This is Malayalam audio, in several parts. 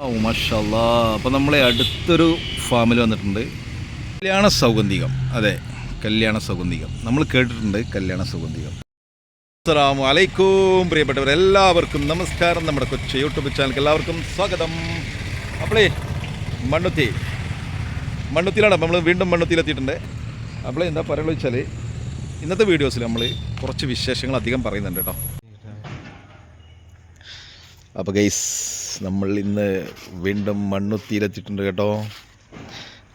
ഓ മാഷല്ലാ. അപ്പോൾ നമ്മളെ അടുത്തൊരു ഫാമിൽ വന്നിട്ടുണ്ട്. കല്യാണ സൗഗന്ധികം. അതെ, കല്യാണ സൗഗന്ധികം നമ്മൾ കേട്ടിട്ടുണ്ട്. കല്യാണ സൗഗന്ധികം. അസ്സലാമു അലൈക്കും പ്രിയപ്പെട്ടവരെല്ലാവർക്കും നമസ്കാരം. നമ്മുടെ കൊച്ചു യൂട്യൂബ് ചാനലിലേക്ക് എല്ലാവർക്കും സ്വാഗതം. അപ്പോളേ മണ്ണുത്തിയിലാണ്. അപ്പോൾ നമ്മൾ വീണ്ടും മണ്ണുത്തിയിലെത്തിയിട്ടുണ്ട്. അപ്പോളേ എന്താ പറയുക വെച്ചാൽ ഇന്നത്തെ വീഡിയോസിൽ നമ്മൾ കുറച്ച് വിശേഷങ്ങൾ അധികം പറയുന്നുണ്ട് കേട്ടോ. അപ്പോൾ ഗൈസ്, നമ്മൾ ഇന്ന് വീണ്ടും മണ്ണുത്തിയിലെത്തിയിട്ടുണ്ട് കേട്ടോ.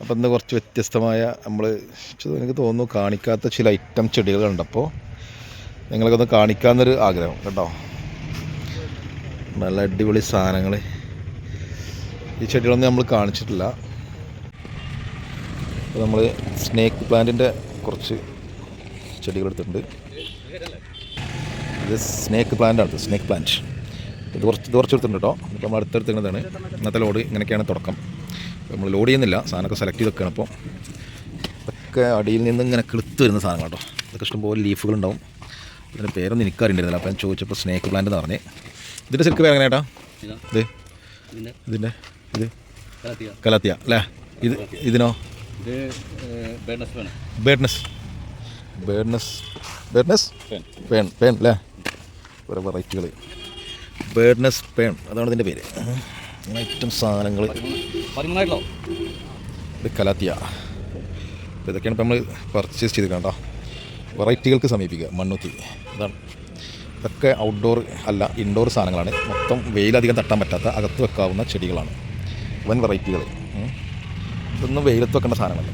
അപ്പോൾ ഇന്ന് കുറച്ച് വ്യത്യസ്തമായ എനിക്ക് തോന്നുന്നു കാണിക്കാത്ത ചില ഐറ്റം ചെടികളുണ്ട്. അപ്പോൾ നിങ്ങളൊക്കെ ഒന്ന് കാണിക്കാമെന്നൊരു ആഗ്രഹം കേട്ടോ. നല്ല അടിപൊളി സാധനങ്ങൾ. ഈ ചെടികളൊന്നും നമ്മൾ കാണിച്ചിട്ടില്ല. അപ്പോൾ നമ്മൾ സ്നേക്ക് പ്ലാന്റിൻ്റെ കുറച്ച് ചെടികൾ എടുത്തിട്ടുണ്ട്. ഇത് സ്നേക്ക് പ്ലാന്റാണ്. സ്നേക്ക് പ്ലാന്റ് ഇത് കുറച്ച് എടുത്തിട്ടുണ്ട് കേട്ടോ. ഇപ്പോൾ നമ്മൾ അടുത്തെടുത്തിരുന്നതാണ്. ഇന്നത്തെ ലോഡ് ഇങ്ങനെയൊക്കെയാണ് തുടക്കം. നമ്മൾ ലോഡ് ചെയ്യുന്നില്ല, സാധനമൊക്കെ സെലക്ട് ചെയ്ത് വെക്കുകയാണ്. അപ്പോൾ ഇതൊക്കെ അടിയിൽ നിന്ന് ഇങ്ങനെ കിളുത്ത് വരുന്ന സാധനങ്ങൾ കേട്ടോ. ഇതൊക്കെ ഇഷ്ടംപോലെ ലീഫുകളുണ്ടാവും. ഇതിൻ്റെ പേരൊന്നും എനിക്കറിയണ്ടായിരുന്നില്ല. അപ്പോൾ ഞാൻ ചോദിച്ചപ്പോൾ സ്നേക്ക് പ്ലാന്റ് എന്ന് പറഞ്ഞ്. ഇതിൻ്റെ ശരിക്കും പേര് എങ്ങനെ ഏട്ടാ? ഇത് കലാത്തിയ അല്ലേ? ഇതിനോ? ബേഡ്നസ് പേൺ അല്ലേ? കുറേ വെറൈറ്റികൾ. ബേഡ്നസ് പേൺ അതാണ് ഇതിൻ്റെ പേര്. അങ്ങനെ ഐറ്റം സാധനങ്ങൾ. ഇത് കലാത്തിയ. ഇതൊക്കെയാണ് ഇപ്പോൾ നമ്മൾ പർച്ചേസ് ചെയ്ത് കേട്ടോ. വെറൈറ്റികൾക്ക് സമീപിക്കുക. മണ്ണുത്തി അതാണ്. ഇതൊക്കെ ഔട്ട്ഡോർ അല്ല, ഇൻഡോർ സാധനങ്ങളാണ്. മൊത്തം വെയിലധികം തട്ടാൻ പറ്റാത്ത അകത്ത് വെക്കാവുന്ന ചെടികളാണ്. വൻ വെറൈറ്റികൾ. ഇതൊന്നും വെയിലത്ത് വെക്കേണ്ട സാധനങ്ങളല്ല,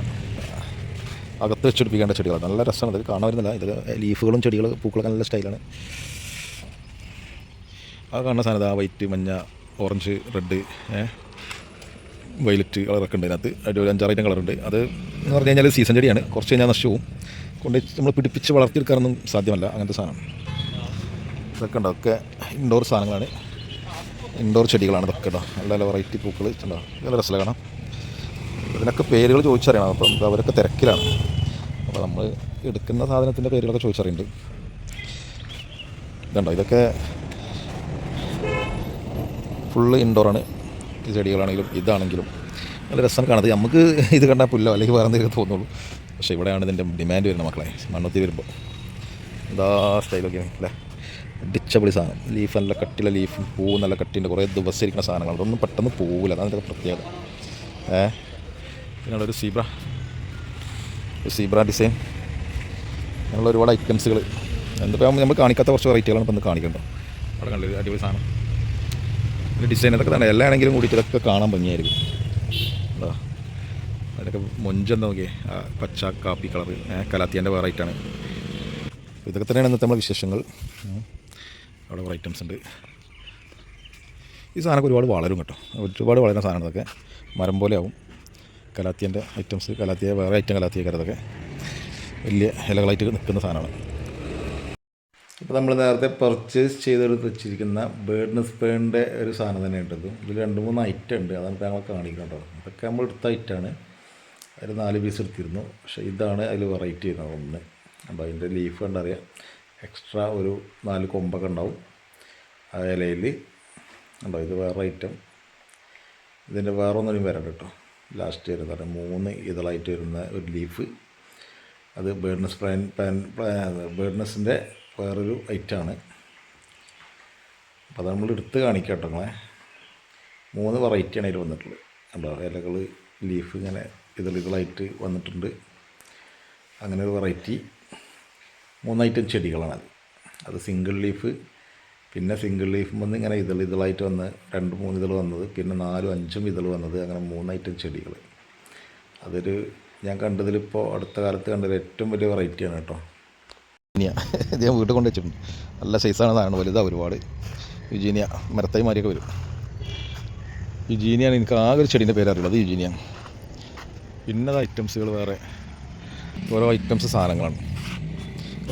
അകത്ത് വെച്ചെടുപ്പിക്കേണ്ട ചെടികളാണ്. നല്ല രസമാണ്. ഇത് കാണാൻ വരുന്നില്ല. ഇത് ലീഫുകളും ചെടികൾ പൂക്കളൊക്കെ നല്ല സ്റ്റൈലാണ്. ആ കാണുന്ന സാധനം ഇതാ വൈറ്റ്, മഞ്ഞ, ഓറഞ്ച്, റെഡ്, വയലറ്റ് കളറൊക്കെ ഉണ്ട് ഇതിനകത്ത്. അടിപൊളി 5-6 ഐറ്റം കളറുണ്ട്. അത് എന്ന് പറഞ്ഞു കഴിഞ്ഞാൽ സീസൺ ചെടിയാണ്. കുറച്ച് കഴിഞ്ഞാൽ നശിച്ചു പോകും. കൊണ്ട് നമ്മൾ പിടിപ്പിച്ച് വളർത്തിയെടുക്കാനൊന്നും സാധ്യമല്ല. അങ്ങനത്തെ സാധനം ഇതൊക്കെ ഉണ്ട്. അതൊക്കെ ഇൻഡോർ സാധനങ്ങളാണ്, ഇൻഡോർ ചെടികളാണ് ഇതൊക്കെ കേട്ടോ. നല്ല നല്ല വെറൈറ്റി പൂക്കൾ ഉണ്ടോ. നല്ല രസമല്ല കാണാം. ഇതിനൊക്കെ പേരുകൾ ചോദിച്ചറിയണം. അപ്പം അവരൊക്കെ തിരക്കിലാണ്. അപ്പോൾ നമ്മൾ എടുക്കുന്ന സാധനത്തിൻ്റെ പേരുകളൊക്കെ ചോദിച്ചറിയുന്നുണ്ട്. ഇതുണ്ടോ, ഇതൊക്കെ ഫുള്ള് ഇൻഡോറാണ്. ഈ ചെടികളാണെങ്കിലും ഇതാണെങ്കിലും നല്ല രസം കാണുന്നത്. നമുക്ക് ഇത് കണ്ടാൽ പുല്ലോ അല്ലെങ്കിൽ വേറെ എന്തെങ്കിലും തോന്നുള്ളൂ. പക്ഷേ ഇവിടെയാണ് ഇതിൻ്റെ ഡിമാൻഡ് വരുന്നത് മക്കളെ. മണ്ണുത്തി വരുമ്പോൾ എന്താ സ്റ്റൈലൊക്കെ അല്ലേ. അടിച്ചപൊളി സാധനം. ലീഫ് നല്ല കട്ടിയുള്ള ലീഫും പൂവ് നല്ല കട്ടിയുണ്ട്. കുറേ ദിവസം ഇരിക്കുന്ന സാധനങ്ങൾ. അതൊന്നും പെട്ടെന്ന് പോകില്ല. അതാണ് ഇതിൻ്റെ പ്രത്യേകത. പിന്നെയുള്ളൊരു സീബ്ര ഡിസൈൻ. അങ്ങനെയുള്ള ഒരുപാട് ഐറ്റംസുകൾ. എന്തിപ്പോൾ നമ്മൾ കാണിക്കാത്ത കുറച്ച് വെറൈറ്റികളാണ് ഇപ്പോൾ ഒന്ന് കാണിക്കേണ്ടത്. അവിടെ കണ്ടൊരു അടിപൊളി സാധനം. ഒരു ഡിസൈൻ ഇതൊക്കെ തന്നെ. എല്ലാ ആണെങ്കിലും കൂടിയിട്ട് ഇതൊക്കെ കാണാൻ ഭംഗിയായിരിക്കും. എന്താ അതിനൊക്കെ മൊഞ്ചെന്ന് നോക്കിയേ. പച്ച കാപ്പി കളർ കലാത്തിയൻ്റെ വെറൈറ്റാണ്. ഇതൊക്കെ തന്നെയാണ് ഇന്നത്തെ നമ്മുടെ വിശേഷങ്ങൾ. അവിടെ കുറേ ഐറ്റംസ് ഉണ്ട്. ഈ സാധനമൊക്കെ ഒരുപാട് വളരും കേട്ടോ. ഒരുപാട് വളരുന്ന സാധനം. ഇതൊക്കെ മരം പോലെ ആവും. കലാത്തിയൻ്റെ ഐറ്റംസ്. കലാത്തിയ വേറെ ഐറ്റം കലാത്തിയ അതൊക്കെ വലിയ ഇലകളായിട്ട് നിൽക്കുന്ന സാധനമാണ്. ഇപ്പോൾ നമ്മൾ നേരത്തെ പർച്ചേസ് ചെയ്തെടുത്ത് വെച്ചിരിക്കുന്ന ബേഡ്നസ് പേണിൻ്റെ ഒരു സാധനം തന്നെ ഉണ്ടത്. ഇതിൽ 2-3 ഐറ്റം ഉണ്ട്. അതാണ് ഇപ്പോൾ ഞങ്ങൾ കാണിക്കണ്ടോ. ഇതൊക്കെ നമ്മൾ എടുത്ത ഐറ്റമാണ്. അതിൽ 4 പീസ് എടുത്തിരുന്നു. പക്ഷേ ഇതാണ് അതിൽ വെറൈറ്റി ചെയ്യുന്നത് ഒന്ന്. അപ്പോൾ അതിൻ്റെ ലീഫ് കണ്ടറിയാം. എക്സ്ട്രാ ഒരു 4 കൊമ്പൊക്കെ ഉണ്ടാവും ആ ഇലയിൽ. ഉണ്ടോ, ഇത് വേറെ ഐറ്റം. ഇതിൻ്റെ വേറെ ഒന്നും വരണ്ട കേട്ടോ. ലാസ്റ്റ് വരുന്നത് 3 ഇതളായിട്ട് വരുന്ന ഒരു ലീഫ്. അത് ബേഡ്നസിൻ്റെ വേറൊരു ഐറ്റമാണ്. അപ്പോൾ അത് നമ്മൾ എടുത്ത് കാണിക്കാം കേട്ടോ. നിങ്ങളെ 3 വെറൈറ്റിയാണ് അതിൽ വന്നിട്ടുള്ളത്. ഉണ്ടോ, ഇലകൾ ലീഫ് ഇങ്ങനെ ഇതളുകളായിട്ട് വന്നിട്ടുണ്ട്. അങ്ങനെ ഒരു വെറൈറ്റി 3 ഐറ്റം ചെടികളാണത്. അത് സിംഗിൾ ലീഫ്, പിന്നെ സിംഗിൾ ലീഫ് വന്ന് ഇങ്ങനെ ഇതളായിട്ട് വന്ന് 2-3 ഇതൾ വന്നത്, പിന്നെ 4-5 ഇതൾ വന്നത്. അങ്ങനെ 3 ഐറ്റം ചെടികൾ. അതൊരു ഞാൻ കണ്ടതിലിപ്പോൾ അടുത്ത കാലത്ത് കണ്ടത് ഏറ്റവും വലിയ വെറൈറ്റിയാണ് കേട്ടോ. ഇത് ഞാൻ വീട്ടിൽ കൊണ്ട് വെച്ചിട്ടുണ്ട്. നല്ല സൈസാണ് സാധനം. വലുതാണ് ഒരുപാട്. യുജീനിയ മരത്തായി മാറിയൊക്കെ വരും. യുജീനിയാണ് എനിക്ക് ആകെ ഒരു ചെടീൻ്റെ പേരറിയുള്ളത്. യുജീനിയ. പിന്നെ അത് ഐറ്റംസുകൾ വേറെ ഓരോ ഐറ്റംസ് സാധനങ്ങളാണ്.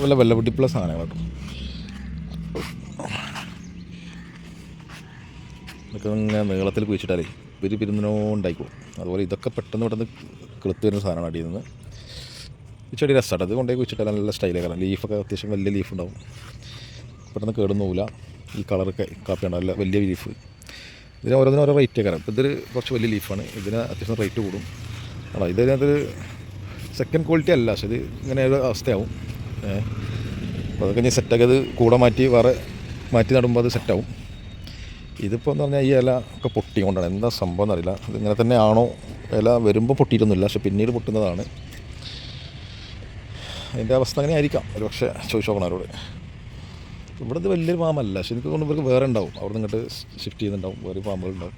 വല്ല വെള്ളപിടിപ്പുള്ള സാധനങ്ങൾ കേട്ടോ. ഇതൊക്കെ ഇങ്ങനെ നീളത്തിൽ കുഴിച്ചിട്ടാലേ പിരിന്നോ ഉണ്ടായിക്കോളും. അതുപോലെ ഇതൊക്കെ പെട്ടെന്ന് കിളുത്ത് വരുന്ന സാധനമാണ് അടിയിൽ നിന്ന്. ഈ ചെടി രസമാണ്. അത് കൊണ്ടുപോയി കുഴിച്ചിട്ടാൽ നല്ല സ്റ്റൈലൊക്കെ. ലീഫൊക്കെ അത്യാവശ്യം വലിയ ലീഫ് ഉണ്ടാവും. പെട്ടെന്ന് കേടൊന്നുമില്ല. ഈ കളറൊക്കെ കാപ്പി ഉണ്ടാവില്ല. വലിയ ലീഫ്. ഇതിന് ഓരോന്നിനും ഓരോ റേറ്റ് കാരണം. ഇപ്പോൾ ഇതൊരു കുറച്ച് വലിയ ലീഫാണ്, ഇതിന് അത്യാവശ്യം റേറ്റ് കൂടും. ഇതിനകത്ത് സെക്കൻഡ് ക്വാളിറ്റി അല്ല, പക്ഷേ ഇത് ഇങ്ങനെ ഒരു അവസ്ഥയാവും. അപ്പോൾ അതൊക്കെ ഞാൻ സെറ്റാക്കി അത് കൂടെ മാറ്റി വേറെ മാറ്റി നടുമ്പോൾ അത് സെറ്റാവും. ഇതിപ്പോൾ എന്ന് പറഞ്ഞാൽ ഈ ഇല ഒക്കെ പൊട്ടിക്കൊണ്ടാണ്, എന്താ സംഭവം എന്നറിയില്ല. ഇതിങ്ങനെ തന്നെ ആണോ, ഇല വരുമ്പോൾ പൊട്ടിയിട്ടൊന്നുമില്ല, പക്ഷെ പിന്നീട് പൊട്ടുന്നതാണ്. അതിൻ്റെ അവസ്ഥ അങ്ങനെ ആയിരിക്കാം ഒരു പക്ഷേ, ചോദിച്ചു നോക്കണം അവരോട്. ഇവിടെ ഇത് വലിയൊരു ഫാമല്ല, പക്ഷെ എനിക്ക് തോന്നുന്നു ഇവർക്ക് വേറെ ഉണ്ടാവും, അവിടെ നിന്ന് ഇങ്ങോട്ട് ഷിഫ്റ്റ് ചെയ്യുന്നുണ്ടാവും, വേറെ ഫാമുകളുണ്ടാവും.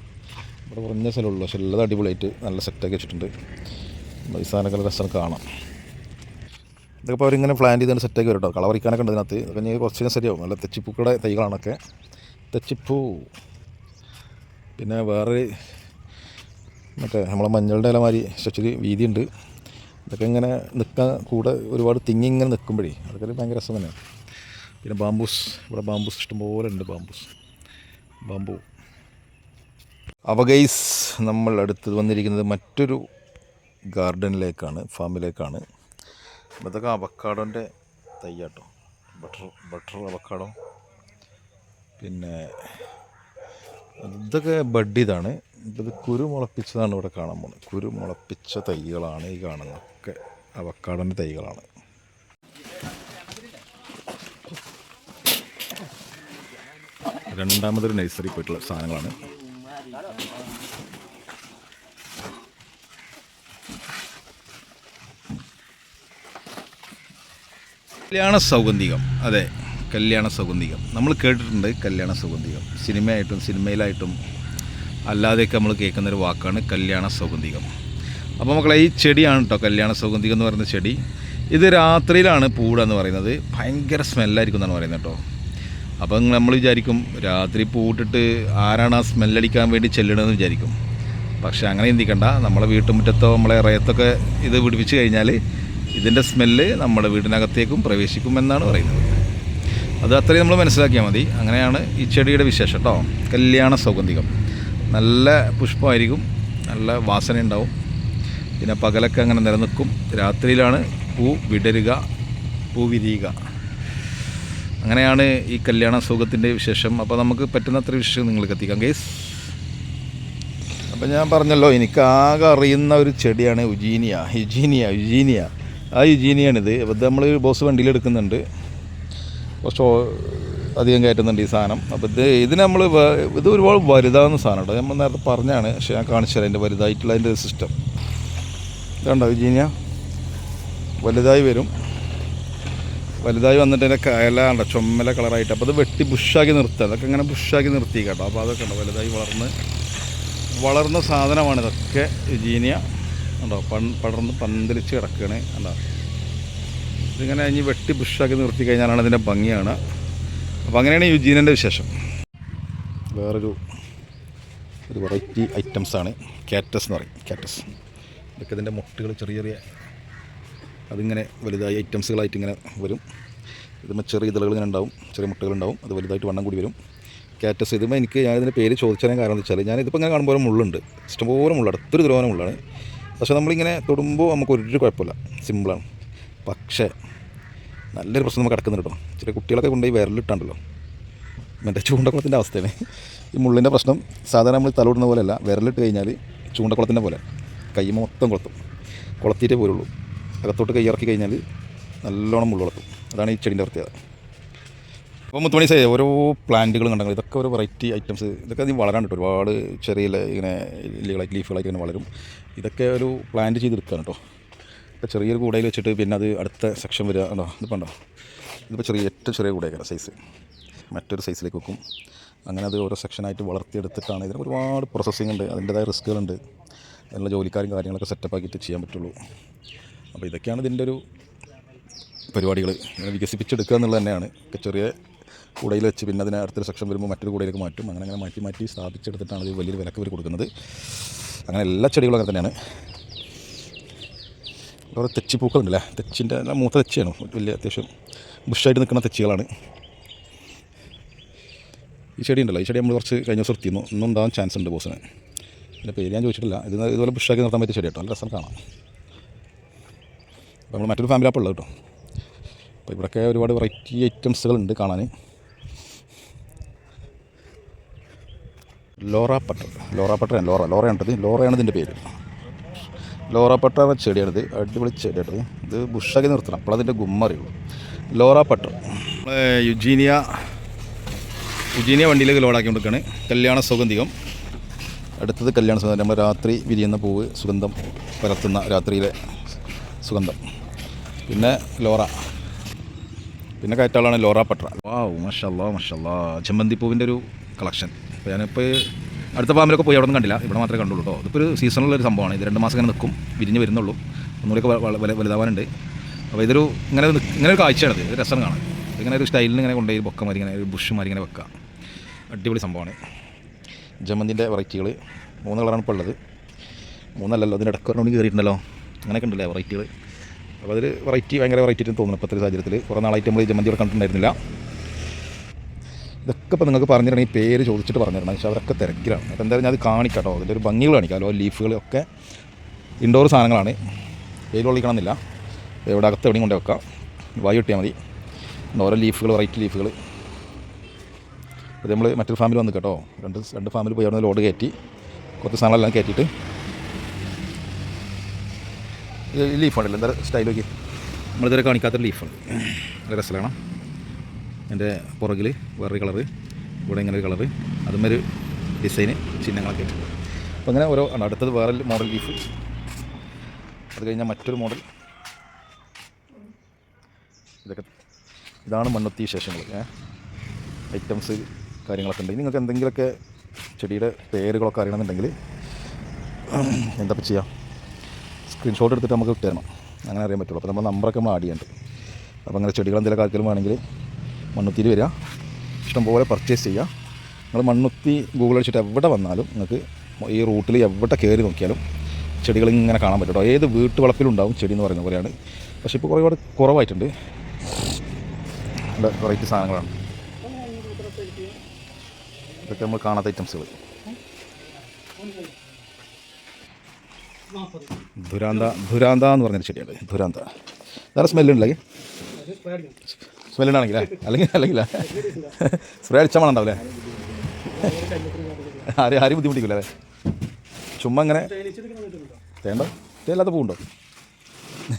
ഇവിടെ കുറഞ്ഞ സ്ഥലമുള്ളൂ, പക്ഷെ എല്ലാം അടിപൊളിയായിട്ട് നല്ല സെറ്റാക്കി വെച്ചിട്ടുണ്ട്. ഈ സാധനങ്ങൾ രസം കാണാം. ഇതൊക്കെ ഇപ്പോൾ അവരിങ്ങനെ പ്ലാൻ ചെയ്തുകൊണ്ട് സെറ്റാക്കി വരും കേട്ടോ. കള പറിക്കാനൊക്കെ ഉണ്ട് ഇതിനകത്ത്. ഇതൊക്കെ ഇനി കുറച്ച് കഴിഞ്ഞാൽ ശരിയാവും. നല്ല തെച്ചിപ്പൂക്കളുടെ തൈകളാണൊക്കെ, തെച്ചിപ്പൂ. പിന്നെ വേറെ മറ്റേ നമ്മളെ മഞ്ഞളുടെ ഇലമാതിരി ഇച്ചിരി വീതിയുണ്ട്. ഇതൊക്കെ ഇങ്ങനെ നിൽക്കാൻ കൂടെ ഒരുപാട് തിങ്ങി ഇങ്ങനെ നിൽക്കുമ്പോഴേ അതൊക്കെ ഭയങ്കര രസം തന്നെയാണ്. പിന്നെ ബാംബൂസ്, ഇവിടെ ബാംബൂസ് ഇഷ്ടംപോലെ ഉണ്ട്. ബാംബൂ. ഗൈസ്, നമ്മൾ അടുത്ത് വന്നിരിക്കുന്നത് മറ്റൊരു ഗാർഡനിലേക്കാണ്, ഫാമിലേക്കാണ്. ഇതൊക്കെ അവക്കാഡോൻ്റെ തൈയാട്ടോ, ബട്ടർ അവക്കാഡോ. പിന്നെ ഇതൊക്കെ ബഡ് ഇതാണ്. ഇത് കുരു മുളപ്പിച്ചതാണ് ഇവിടെ കാണാൻ പോകുന്നത്. കുരു മുളപ്പിച്ച തൈകളാണ് ഈ കാണുന്നതൊക്കെ, അവക്കാഡോൻ്റെ തൈകളാണ്. രണ്ടാമതൊരു നഴ്സറി പോയിട്ടുള്ള സാധനങ്ങളാണ്. കല്യാണ സൗഗന്ധികം, അതെ, കല്യാണ സൗഗന്ധികം നമ്മൾ കേട്ടിട്ടുണ്ട്. കല്യാണ സൗഗന്ധികം സിനിമയിലായിട്ടും അല്ലാതെയൊക്കെ നമ്മൾ കേൾക്കുന്നൊരു വാക്കാണ് കല്യാണ സൗഗന്ധികം. അപ്പോൾ മക്കളെ, ഈ ചെടിയാണ് കേട്ടോ കല്യാണ സൗഗന്ധികം എന്ന് പറയുന്ന ചെടി. ഇത് രാത്രിയിലാണ് പൂടെന്ന് പറയുന്നത്. ഭയങ്കര സ്മെല്ലായിരിക്കും എന്നാണ് പറയുന്നത് കേട്ടോ. അപ്പം നമ്മൾ വിചാരിക്കും രാത്രി പൂവിട്ടിട്ട് ആരാണ് ആ സ്മെല്ലടിക്കാൻ വേണ്ടി ചെല്ലണമെന്ന് വിചാരിക്കും. പക്ഷേ അങ്ങനെ ചിന്തിക്കണ്ട. നമ്മളെ വീട്ടുമുറ്റത്തോ നമ്മളെ ഇറയത്തൊക്കെ ഇത് പിടിപ്പിച്ച് കഴിഞ്ഞാൽ ഇതിൻ്റെ സ്മെല്ല് നമ്മുടെ വീടിനകത്തേക്കും പ്രവേശിക്കുമെന്നാണ് പറയുന്നത്. അത് അത്രയും നമ്മൾ മനസ്സിലാക്കിയാൽ മതി. അങ്ങനെയാണ് ഈ ചെടിയുടെ വിശേഷം കേട്ടോ. കല്യാണ സൗഗന്ധികം നല്ല പുഷ്പമായിരിക്കും, നല്ല വാസന ഉണ്ടാവും. പിന്നെ പകലൊക്കെ അങ്ങനെ നിലനിൽക്കും. രാത്രിയിലാണ് പൂ വിരിയുക. അങ്ങനെയാണ് ഈ കല്യാണ സൗഗത്തിൻ്റെ വിശേഷം. അപ്പോൾ നമുക്ക് പറ്റുന്നത്ര വിശേഷം നിങ്ങൾക്ക് എത്തിക്കാം ഗൈസ്. അപ്പോൾ ഞാൻ പറഞ്ഞല്ലോ, എനിക്ക് ആകെ അറിയുന്ന ഒരു ചെടിയാണ് യുജീനിയ. ആ യുജീനിയാണിത്. അപ്പോൾ ഇത് നമ്മൾ ബോസ് വണ്ടിയിൽ എടുക്കുന്നുണ്ട്, കുറച്ച് അധികം കയറ്റുന്നുണ്ട് ഈ സാധനം. അപ്പോൾ ഇത് നമ്മൾ ഇത് ഒരുപാട് വലുതാകുന്ന സാധനം കേട്ടോ. നമ്മൾ നേരത്തെ പറഞ്ഞാണ്, പക്ഷേ ഞാൻ കാണിച്ചു തരാം അതിൻ്റെ വലുതായിട്ടുള്ള അതിൻ്റെ സിസ്റ്റം. ഇതുണ്ടോ യുജീനിയ, വലുതായി വരും. വലുതായി വന്നിട്ട് അതിൻ്റെ ഇല ഉണ്ടോ ചുമല കളറായിട്ട്. അപ്പോൾ അത് വെട്ടി ബുഷാക്കി നിർത്തുക. അതൊക്കെ ഇങ്ങനെ ബുഷാക്കി നിർത്തി കേട്ടോ. അപ്പോൾ അതൊക്കെ ഉണ്ടോ വലുതായി വളർന്ന സാധനമാണ് ഇതൊക്കെ. യുജീനിയ ഉണ്ടോ പടർന്ന് പന്തലിച്ച് കിടക്കുകയാണ് കണ്ടോ. ഇതിങ്ങനെ ഇനി വെട്ടി ബുഷാക്കി നിർത്തി കഴിഞ്ഞാലാണ് ഇതിൻ്റെ ഭംഗിയാണ്. അപ്പോൾ അങ്ങനെയാണ് യുജീനിയൻ്റെ വിശേഷം. വേറൊരു വെറൈറ്റി ഐറ്റംസാണ് കാറ്റസ് എന്ന് പറയും. കാറ്റസ് ഇതൊക്കെ ഇതിൻ്റെ മുട്ടുകൾ ചെറിയ അതിങ്ങനെ വലുതായി ഐറ്റംസുകളായിട്ട് ഇങ്ങനെ വരും. ഇതുമ്പോൾ ചെറിയ ഇതളുകൾ ഇങ്ങനെ ഉണ്ടാവും, ചെറിയ മുട്ടകളുണ്ടാവും. അത് വലുതായിട്ട് വണ്ണം കൂടി വരും. കാറ്റസ്. ഇതുമ്പോൾ ഞാനിതിൻ്റെ പേര് ചോദിച്ചതിന് കാരണം എന്ന് വെച്ചാൽ ഞാനിതിപ്പോൾ ഇങ്ങനെ കാണുമ്പോൾ മുള്ളുണ്ട്, ഇഷ്ടംപോലെ മുള്ള, അടുത്തൊരു ദ്രോനം മുള്ളാണ്. പക്ഷേ നമ്മളിങ്ങനെ തൊടുമ്പോൾ നമുക്കൊരു കുഴപ്പമില്ല, സിമ്പിളാണ്. പക്ഷേ നല്ലൊരു പ്രശ്നം നമുക്ക് കിടക്കുന്നുണ്ട് കേട്ടോ. ചില കുട്ടികളൊക്കെ കൊണ്ടുപോയി വിരലിട്ടാണ്ടല്ലോ, മറ്റേ ചൂണ്ടക്കുളത്തിൻ്റെ അവസ്ഥയാണ് ഈ മുള്ളിൻ്റെ പ്രശ്നം. സാധാരണ നമ്മൾ തലോടുന്ന പോലെയല്ല, വിരലിട്ട് കഴിഞ്ഞാൽ ചൂണ്ടക്കുളത്തിൻ്റെ പോലെ കൈ മൊത്തം കുളത്തിയിട്ടേ പോരുള്ളൂ. അകത്തോട്ട് കൈ ഇറക്കി കഴിഞ്ഞാൽ നല്ലോണം മുള്ളു വളർത്തും. അതാണ് ഈ ചെടീൻ്റെ പ്രത്യേകത. അപ്പോൾ മുത്തുമണി സേ ഓരോ പ്ലാന്റുകളും കണ്ടെങ്കിൽ ഇതൊക്കെ ഒരു വെറൈറ്റി ഐറ്റംസ്. ഇതൊക്കെ അതിന് വളരാൻ കിട്ടും. ഒരുപാട് ചെറിയ ഇങ്ങനെ ലീഫുകളായിട്ട് ഇങ്ങനെ വളരും. ഇതൊക്കെ ഒരു പ്ലാന്റ് ചെയ്തെടുക്കുകയാണ് കേട്ടോ. ഇപ്പോൾ ചെറിയൊരു കൂടയിൽ വെച്ചിട്ട് പിന്നെ അത് അടുത്ത സെക്ഷൻ വരിക ഉണ്ടോ. ഇതിപ്പോൾ ഉണ്ടോ, ഇതിപ്പോൾ ഏറ്റവും ചെറിയ കൂടയൊക്കെ സൈസ് മറ്റൊരു സൈസിലേക്ക് വെക്കും. അങ്ങനെ അത് ഓരോ സെക്ഷനായിട്ട് വളർത്തിയെടുത്തിട്ടാണ്. ഇതിന് ഒരുപാട് പ്രോസസ്സിംഗ് ഉണ്ട്, അതിൻ്റേതായ റിസ്ക്കുകളുണ്ട്. അതിനുള്ള ജോലിക്കാരും കാര്യങ്ങളൊക്കെ സെറ്റപ്പ് ആക്കിയിട്ട് ചെയ്യാൻ പറ്റുള്ളൂ. അപ്പോൾ ഇതൊക്കെയാണ് ഇതിൻ്റെ ഒരു പരിപാടികൾ. ഇങ്ങനെ വികസിപ്പിച്ചെടുക്കുക എന്നുള്ളത് തന്നെയാണ്. ചെറിയ കൂടയിൽ വെച്ച് പിന്നെ അതിന് അടുത്തൊരു സെക്ഷൻ വരുമ്പോൾ മറ്റൊരു കൂടയിലേക്ക് മാറ്റും. അങ്ങനെ മാറ്റി സ്ഥാപിച്ചെടുത്തിട്ടാണ് ഇത് വലിയൊരു വിലക്ക് ഇവർ കൊടുക്കുന്നത്. അങ്ങനെ എല്ലാ ചെടികളും അങ്ങനെ തന്നെയാണ്. ഓരോ തെച്ചിപ്പൂക്കളുണ്ടല്ലേ, തെച്ചിൻ്റെ മൂത്ത തെച്ചിയാണ്, വലിയ അത്യാവശ്യം ബുഷായിട്ട് നിൽക്കുന്ന തെച്ചികളാണ്. ഈ ചെടി ഉണ്ടല്ലോ, ഈ ചെടി നമ്മൾ കുറച്ച് കഴിഞ്ഞ ദിവസം നിർത്തിയിരുന്നു. ഒന്നും ഉണ്ടാകാൻ ചാൻസ് ഉണ്ട് ബോസിന്. ഇതിൻ്റെ പേര് ഞാൻ ചോദിച്ചിട്ടില്ല. ഇതുപോലെ ബുഷാക്കി നിർത്താൻ പറ്റിയ ചെടി കേട്ടോ, നല്ല രസം കാണാം. അപ്പോൾ നമ്മൾ മറ്റൊരു ഫാമിലി ആപ്പുള്ളത് കേട്ടോ. അപ്പോൾ ഇവിടെയൊക്കെ ഒരുപാട് വെറൈറ്റി ഐറ്റംസുകളുണ്ട് കാണാൻ. ലോറ പട്ടർ, ലോറയാണിത്, ലോറയാണ് ഇതിൻ്റെ പേര്. ലോറ പട്ടർ ചെടിയാണിത്, അടിപൊളി ചെടിയാണിത്. ഇത് ബുഷാക്കി നിർത്തണം, അപ്പോൾ അതിൻ്റെ ഗുമ്മറിയുള്ളൂ. ലോറ പട്ടർ യുജീനിയ വണ്ടിയിലേക്ക് ലോഡാക്കി കൊടുക്കുകയാണ്. കല്യാണ സുഗന്ധികം, അടുത്തത് കല്യാണ സുഗന്ധം. നമ്മൾ രാത്രി വിരിയുന്ന പൂവ്, സുഗന്ധം പരത്തുന്ന രാത്രിയിലെ സുഗന്ധം. പിന്നെ ലോറ, പിന്നെ കയറ്റാളാണ് ലോറ പട്ടർ. വാവ്, മാഷല്ലാ ചെമ്പന്തി പൂവിൻ്റെ ഒരു കളക്ഷൻ. അപ്പോൾ ഞാനിപ്പോൾ അടുത്ത ഫാമിലൊക്കെ പോയി അവിടെ ഒന്നും കണ്ടില്ല, ഇവിടെ മാത്രമേ കണ്ടുള്ളൂ കേട്ടോ. ഇതിപ്പോൾ ഒരു സീസണിലൊരു സംഭവമാണ്. ഇത് 2 മാസം ഇങ്ങനെ നിൽക്കും, വിരിഞ്ഞ് വരുന്നുള്ളൂ, ഒന്നുകൂടിയൊക്കെ വലുതാവാനുണ്ട്. അപ്പോൾ ഇങ്ങനെ ഒരു കാഴ്ചയാണിത്, ഇത് രസം കാണാൻ. ഇങ്ങനെ ഒരു സ്റ്റൈലിന് ഇങ്ങനെ കൊണ്ടുപോയി ബൊക്കമാരി, ഇങ്ങനെ ഒരു ബുഷുമാരി ഇങ്ങനെ വെക്കുക, അടിപൊളി സംഭവമാണ്. ജമന്തിൻ്റെ വെറൈറ്റികൾ 3 കളറാണ് ഇപ്പോൾ ഉള്ളത്. 3 അല്ലല്ലോ, അതിൻ്റെ ഇടയ്ക്ക് കയറിയിട്ടുണ്ടല്ലോ, അങ്ങനെയൊക്കെ ഉണ്ടല്ലേ വെറൈറ്റികൾ. അപ്പോൾ അതിൽ ഭയങ്കര വെറൈറ്റി ആയിട്ട് തോന്നുന്നു ഇപ്പോഴത്തെ സാഹചര്യത്തിൽ. കുറേ നാളായിട്ട് നമ്മൾ ഈ ജമന്തി ഇവിടെ കണ്ടിട്ടുണ്ടായിരുന്നില്ല. ഇതൊക്കെ ഇപ്പോൾ നിങ്ങൾക്ക് പറഞ്ഞിട്ടുണ്ടെങ്കിൽ പേര് ചോദിച്ചിട്ട് പറഞ്ഞിരണം, പക്ഷേ അവരൊക്കെ തിരക്കിലാണ്. അപ്പോൾ എന്തായാലും ഞാൻ അത് കാണിക്കാം കേട്ടോ, അതിൻ്റെ ഒരു ഭംഗികൾ കാണിക്കാമല്ലോ. ലീഫുകളൊക്കെ ഇൻഡോർ സാധനങ്ങളാണ്, വെയിൽ കൊള്ളിക്കണമെന്നില്ല, ഇവിടെ അകത്ത് എവിടെയും കൊണ്ട് വെക്കാം, വായു കിട്ടിയാൽ മതി. ഓരോ ലീഫുകൾ, വെറൈറ്റി ലീഫുകൾ. ഇത് നമ്മൾ മറ്റൊരു ഫാമിൽ വന്ന് കേട്ടോ, രണ്ട് ഫാമിൽ പോയി അവിടെ ലോഡ് കയറ്റി കുറച്ച് സാധനങ്ങളെല്ലാം കയറ്റിയിട്ട് ലീഫുണ്ടല്ലോ, എന്താ സ്റ്റൈൽ നോക്കി, നമ്മളിതുവരെ കാണിക്കാത്തൊരു ലീഫുണ്ട്, നല്ല രസമാണ്. എൻ്റെ പുറകിൽ വേറൊരു കളറ്, ഇവിടെ ഇങ്ങനെ ഒരു കളറ്, അതുമൊരു ഡിസൈന്, ചിഹ്നങ്ങളൊക്കെ. അപ്പോൾ അങ്ങനെ ഓരോ അടുത്തത് വേറെ മോഡൽ ലീഫ്, അത് കഴിഞ്ഞാൽ മറ്റൊരു മോഡൽ. ഇതാണ് മണ്ണുത്തി വിശേഷങ്ങൾ, ഐറ്റംസ് കാര്യങ്ങളൊക്കെ ഉണ്ട്. നിങ്ങൾക്ക് എന്തെങ്കിലുമൊക്കെ ചെടിയുടെ പേരുകളൊക്കെ അറിയണമെന്നുണ്ടെങ്കിൽ എന്താ ചെയ്യുക, സ്ക്രീൻഷോട്ട് എടുത്തിട്ട് നമുക്ക് ഇട്ട് തരണം, അങ്ങനെ അറിയാൻ പറ്റുള്ളൂ. അപ്പോൾ നമ്മൾ നമ്പറൊക്കെ നമ്മൾ ആഡ് ചെയ്യുന്നുണ്ട്. അപ്പോൾ അങ്ങനെ ചെടികൾ എന്തെങ്കിലും ആർക്കെങ്കിലും വേണമെങ്കിൽ മണ്ണുത്തിയിൽ വരിക, ഇഷ്ടംപോലെ പർച്ചേസ് ചെയ്യുക. നിങ്ങൾ മണ്ണുത്തി ഗൂഗിൾ അടിച്ചിട്ട് എവിടെ വന്നാലും നിങ്ങൾക്ക് ഈ റൂട്ടിൽ എവിടെ കയറി നോക്കിയാലും ചെടികൾ ഇങ്ങനെ കാണാൻ പറ്റും കേട്ടോ. ഏത് വീട്ടുവളപ്പിലുണ്ടാവും ചെടി എന്ന് പറയുന്ന പോലെയാണ്. പക്ഷേ ഇപ്പോൾ ഒരുപാട് കുറവായിട്ടുണ്ട്, നല്ല വെറൈറ്റി സാധനങ്ങളാണ് ഇതൊക്കെ, നമ്മൾ കാണാത്ത ഐറ്റംസുകൾ. ധുരാന്ത എന്ന് പറഞ്ഞൊരു ചെടിയാണ്, ധുരാന്ത. വേറെ സ്മെല്ലുണ്ടല്ലേ, സ്മെല്ലുണ്ടാണെങ്കിലേ, അല്ലെങ്കിൽ സ്പ്രേ അടിച്ചാൽ മണം ഉണ്ടാവില്ലേ, ആരും ബുദ്ധിമുട്ടിക്കില്ല അല്ലേ. ചുമ്മാ ഇങ്ങനെ തേനില്ലാത്ത പൂവുണ്ടോ,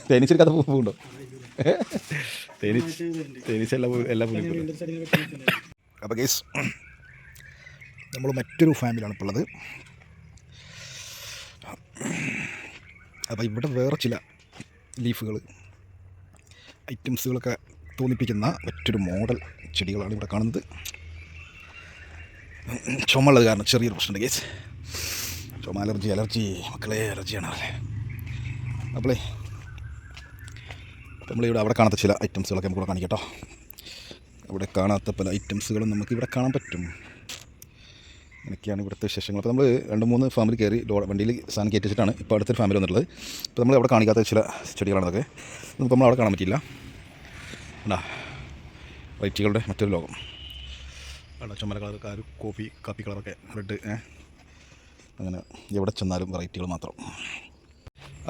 തേനീച്ചെടുക്കാത്ത പൂവുണ്ടോ, തേനീച്ച എല്ലാ പൂവും. അപ്പോൾ ഗൈസ്, നമ്മൾ മറ്റൊരു ഫാമിലാണ് ഇപ്പോൾ ഉള്ളത്. അപ്പോൾ ഇവിടെ വേറെ ചില ലീഫുകൾ, ഐറ്റംസുകളൊക്കെ തോന്നിപ്പിക്കുന്ന മറ്റൊരു മോഡൽ ചെടികളാണ് ഇവിടെ കാണുന്നത്. ചുമള്ളത് കാരണം ചെറിയൊരു പ്രശ്നമുണ്ട് ഗൈസ്, ചുമ അലർജി മക്കളെ, അലർജിയാണ്. അപ്പോളേ നമ്മളിവിടെ അവിടെ കാണാത്ത ചില ഐറ്റംസുകളൊക്കെ നമുക്കിവിടെ കാണിക്കട്ടോ. അവിടെ കാണാത്ത പല ഐറ്റംസുകളും നമുക്കിവിടെ കാണാൻ പറ്റും. അങ്ങനെയൊക്കെയാണ് ഇവിടുത്തെ വിശേഷങ്ങൾ. അപ്പോൾ നമ്മൾ 2-3 ഫാമിൽ കയറി വണ്ടിയിൽ സാധനം കയറ്റി വെച്ചിട്ടാണ് ഇപ്പോൾ അടുത്തൊരു ഫാമിലി വന്നിട്ടുള്ളത്. ഇപ്പോൾ നമ്മൾ അവിടെ കാണിക്കാത്ത ചില ചെടികളാണ് അതൊക്കെ, നമുക്ക് നമ്മൾ അവിടെ കാണാൻ പറ്റില്ല. എന്താ വൈറ്റുകളുടെ മറ്റൊരു ലോകം, അവിടെ ചുമല കളർ, കാപ്പി കളറൊക്കെ, റെഡ്, അങ്ങനെ എവിടെ ചെന്നാലും വെറൈറ്റികൾ മാത്രം.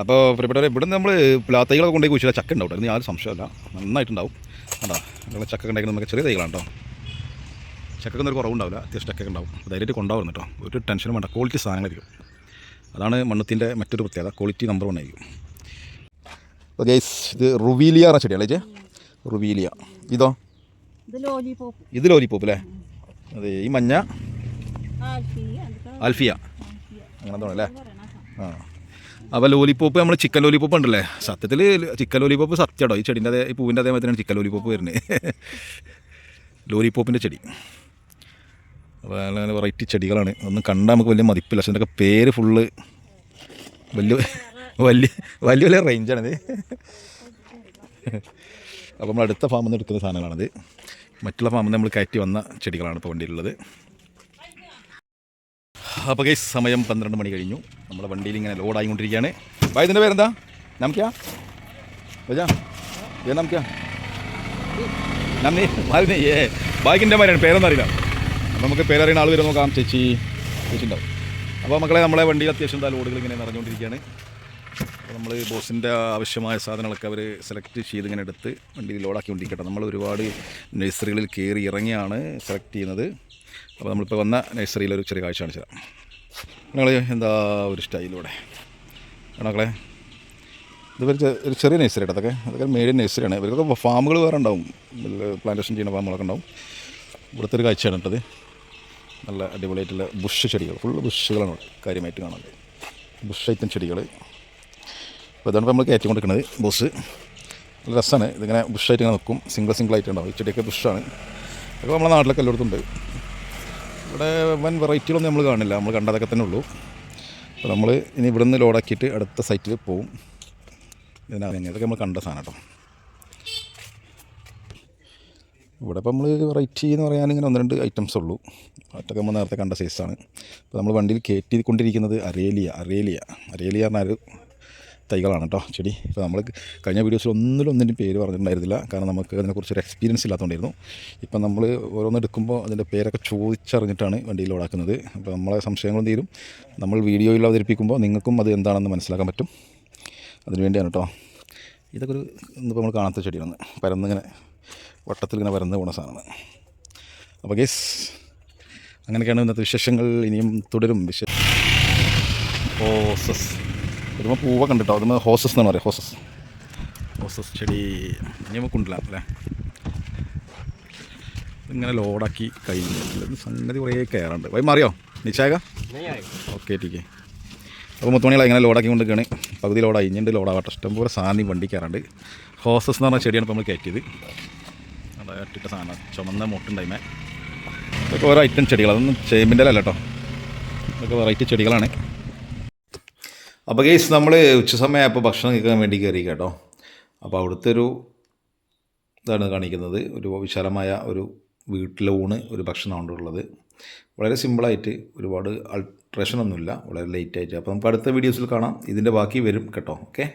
അപ്പോൾ പ്രിയപ്പെട്ടവരെ, ഇവിടെ നമ്മൾ പ്ലാത്തൈകളൊക്കെ കൊണ്ടുപോയി കുഴിച്ചാൽ ചക്ക ഉണ്ടാവും, അതിന് യാതൊരു സംശയമല്ല, നന്നായിട്ടുണ്ടാവും. കേട്ടോ, നമ്മൾ ചക്ക ഉണ്ടാക്കുന്നത് നമുക്ക് ചെറിയ തൈകളാണ് കേട്ടോ. ചക്കൊന്നും ഒരു കുറവുണ്ടാവില്ല, അത്യാവശ്യം ചക്കൊക്കെ ഉണ്ടാവും. ധൈര്യമായിട്ട് കൊണ്ടുപോകുന്നു കേട്ടോ, ഒരു ടെൻഷനും വേണ്ട, ക്വാളിറ്റി സാധനങ്ങളായിരിക്കും. അതാണ് മണ്ണത്തിൻ്റെ മറ്റൊരു പ്രത്യേകത, ക്വാളിറ്റി നമ്പർ 1 ആയിരിക്കും. അപ്പോൾ ഗൈസ്, ഇത് റുവീലിയ എന്ന ചെടിയല്ലേ, റുവീലിയ. ഇതോ, ഇത് ലോലിപ്പോപ്പ് അല്ലേ, അതെ. ഈ മഞ്ഞ ആൽഫിയ, അങ്ങനെ തോന്നല്ലേ. അപ്പോൾ ലോലിപ്പോപ്പ്, നമ്മൾ ചിക്കൻ ലോലിപ്പോപ്പ് ഉണ്ടല്ലേ, സത്യത്തിൽ ചിക്കൻ ലോലിപ്പോപ്പ് സത്യമാണോ, ഈ ചെടീൻ്റെ ഈ പൂവിൻ്റെ അതേ മാതിരിയാണ് ചിക്കൻ ലോലിപ്പോപ്പ് വരുന്നത്, ലോലിപ്പോപ്പിൻ്റെ ചെടി. അപ്പോൾ അങ്ങനെ വെറൈറ്റി ചെടികളാണ്, ഒന്നും കണ്ടാൽ നമുക്ക് വലിയ മതിപ്പില്ല, പക്ഷേ ഇതിൻ്റെയൊക്കെ പേര് ഫുള്ള് വലിയ റേഞ്ചാണിത്. അപ്പോൾ നമ്മൾ അടുത്ത ഫാമിൽ നിന്ന് എടുക്കുന്ന സാധനങ്ങളാണിത്, മറ്റുള്ള ഫാമിൽ നിന്ന് നമ്മൾ കയറ്റി വന്ന ചെടികളാണ് ഇപ്പോൾ വണ്ടിയിലുള്ളത്. അപ്പോൾ ഗൈസ്, സമയം 12 മണി കഴിഞ്ഞു, നമ്മുടെ വണ്ടിയിൽ ഇങ്ങനെ ലോഡായിക്കൊണ്ടിരിക്കുകയാണ്. ഭായ്, ഇതിൻ്റെ പേരെന്താ? നമുക്കാ ഭജാ നമുക്കാ നമ്മി മാറി ബാക്കിൻ്റെ മാതിരിയാണ്, പേരൊന്നും അറിയില്ല. അപ്പോൾ നമുക്ക് പേരറിയുന്ന ആൾ വരും നോക്കാം. ചേച്ചി ഉണ്ടാവും. അപ്പോൾ മക്കളെ, നമ്മളെ വണ്ടിയിൽ അത്യാവശ്യം ലോഡുകൾ ഇങ്ങനെ നിറഞ്ഞുകൊണ്ടിരിക്കുകയാണ്. അപ്പോൾ നമ്മൾ ബോസിൻ്റെ ആവശ്യമായ സാധനങ്ങളൊക്കെ അവർ സെലക്ട് ചെയ്ത് ഇങ്ങനെ എടുത്ത് വണ്ടിയിൽ ലോഡാക്കിക്കൊണ്ടിരിക്കട്ടെ. നമ്മൾ ഒരുപാട് നഴ്സറികളിൽ കയറി ഇറങ്ങിയാണ് സെലക്ട് ചെയ്യുന്നത്. അപ്പോൾ നമ്മളിപ്പോൾ വന്ന നഴ്സറിയിലൊരു ചെറിയ കാഴ്ച കാണിച്ചു തരാം. നിങ്ങൾ എന്താ ഒരു സ്റ്റൈലൂടെ മക്കളെ, ഇതൊരു ഒരു ചെറിയ നഴ്സറി കേട്ടോ. അതൊക്കെ മേഡിയൻ നഴ്സറിയാണ്. ഇവർക്കൊക്കെ ഫാമുകൾ വേറെ ഉണ്ടാവും, പ്ലാന്റേഷൻ ചെയ്യുന്ന ഫാമുകളൊക്കെ ഉണ്ടാവും. ഇവിടുത്തെ ഒരു കാഴ്ചയാണ് കേട്ടത്. നല്ല അടിപൊളിയായിട്ടുള്ള ബുഷ് ചെടികൾ, ഫുള്ള് ബുഷുകളാണ് കാര്യമായിട്ട് കാണുന്നത്. ബുഷ് ഐറ്റം ചെടികൾ. അപ്പോൾ ഇതാണ് ഇപ്പോൾ നമ്മൾ കയറ്റി കൊടുക്കുന്നത് ബോസ്. നല്ല രസമാണ്. ഇതിങ്ങനെ ബുഷായിട്ട് ഇങ്ങനെ നിൽക്കും, സിംഗിളായിട്ട് ഉണ്ടാവും. ഈ ചെടിയൊക്കെ ബുഷാണ്. അതൊക്കെ നമ്മുടെ നാട്ടിലൊക്കെ എല്ലായിടത്തും ഉണ്ട്. ഇവിടെ വൻ വെറൈറ്റികളൊന്നും നമ്മൾ കാണില്ല, നമ്മൾ കണ്ടതൊക്കെ തന്നെ ഉള്ളൂ. അപ്പോൾ നമ്മൾ ഇനി ഇവിടെ നിന്ന് ലോഡാക്കിയിട്ട് അടുത്ത സൈറ്റിൽ പോവും. ഇതൊക്കെ നമ്മൾ കണ്ട സാധനം കേട്ടോ. ഇവിടെ ഇപ്പോൾ നമ്മൾ വെറൈറ്റി എന്ന് പറയാൻ ഇങ്ങനെ 1-2 ഐറ്റംസ് ഉള്ളൂ. മറ്റൊക്കെ നമ്മൾ നേരത്തെ കണ്ട സൈസാണ്. ഇപ്പോൾ നമ്മൾ വണ്ടിയിൽ കയറ്റിക്കൊണ്ടിരിക്കുന്നത് അരേലിയ പറഞ്ഞൊരു തൈകളാണ് കേട്ടോ, ചെടി. ഇപ്പോൾ നമ്മൾ കഴിഞ്ഞ വീഡിയോസിൽ ഒന്നിൻ്റെ പേര് പറഞ്ഞിട്ടുണ്ടായിരുന്നില്ല, കാരണം നമുക്ക് അതിനെക്കുറിച്ചൊരു എക്സ്പീരിയൻസ് ഇല്ലാത്തതുകൊണ്ടായിരുന്നു. ഇപ്പം നമ്മൾ ഓരോന്നെടുക്കുമ്പോൾ അതിൻ്റെ പേരൊക്കെ ചോദിച്ചറിഞ്ഞിട്ടാണ് വണ്ടിയിൽ ലോഡാക്കുന്നത്. അപ്പോൾ നമ്മളെ സംശയങ്ങളും തീരും. നമ്മൾ വീഡിയോയിൽ അവതരിപ്പിക്കുമ്പോൾ നിങ്ങൾക്കും അത് എന്താണെന്ന് മനസ്സിലാക്കാൻ പറ്റും. അതിന് വേണ്ടിയാണ് കേട്ടോ. ഇതൊക്കെ ഒരു ഇന്നിപ്പോൾ നമ്മൾ കാണാത്ത ചെടിയാണ്, പരന്നിങ്ങനെ വട്ടത്തിൽ ഇങ്ങനെ പരന്ന് പോകുന്ന സാധനമാണ്. അപ്പോൾ ഗേസ് അങ്ങനെയൊക്കെയാണ് ഇന്നത്തെ വിശേഷങ്ങൾ. ഇനിയും തുടരും ഹോസസ് വരുമ്പോൾ പൂവൊക്കെ ഉണ്ട് കേട്ടോ. അതുമ്പോൾ ഹോസസ് എന്നാണ് പറയുക, ഹോസസ് ചെടി. ഇനി നമുക്ക് കൊണ്ടില്ല അല്ലേ. ഇങ്ങനെ ലോഡാക്കി കഴിഞ്ഞു. സംഗതി കുറേ കയറുണ്ട്. വൈ മാറിയോ നിശ്ചായക? ഓക്കെ ടീക്കേ. അപ്പോൾ 3 മണികളായി ഇങ്ങനെ ലോഡാക്കി കൊണ്ടിരിക്കുകയാണ്. പകുതി ലോഡായി, ഇഞ്ഞിണ്ട് ലോഡാവട്ടെ. ഇഷ്ടംപോലെ സാധനം വണ്ടി കയറാണ്ട്. ഹോസസ് എന്ന് പറഞ്ഞ ചെടിയാണ് ഇപ്പോൾ നമ്മൾ കയറ്റിയത്. അവിടെ ഇട്ടിട്ട സാധനം ചുമന്ന മുട്ടുണ്ടായിമേ. ഇതൊക്കെ ഓരോ ഐറ്റം ചെടികൾ, അതൊന്നും ചേമ്പിൻ്റെ അല്ല കേട്ടോ. ഇതൊക്കെ വെറൈറ്റി ചെടികളാണ്. അപ്പോൾ ഗെയ്സ് നമ്മൾ ഉച്ചസമയമായപ്പോൾ ഭക്ഷണം കഴിക്കാൻ വേണ്ടി കയറി കേട്ടോ. അപ്പോൾ അവിടുത്തെ ഒരു ഇതാണ് കാണിക്കുന്നത്. ഒരു വിശാലമായ ഒരു വീട്ടിലൂണ് ഒരു ഭക്ഷണമാണ് ഉള്ളത്. വളരെ സിമ്പിളായിട്ട്, ഒരുപാട് ആൾട്രേഷൻ ഒന്നുമില്ല, വളരെ ലേറ്റായിട്ട്. അപ്പോൾ നമുക്ക് അടുത്ത വീഡിയോസിൽ കാണാം. ഇതിൻ്റെ ബാക്കി വരും കേട്ടോ. ഓക്കെ.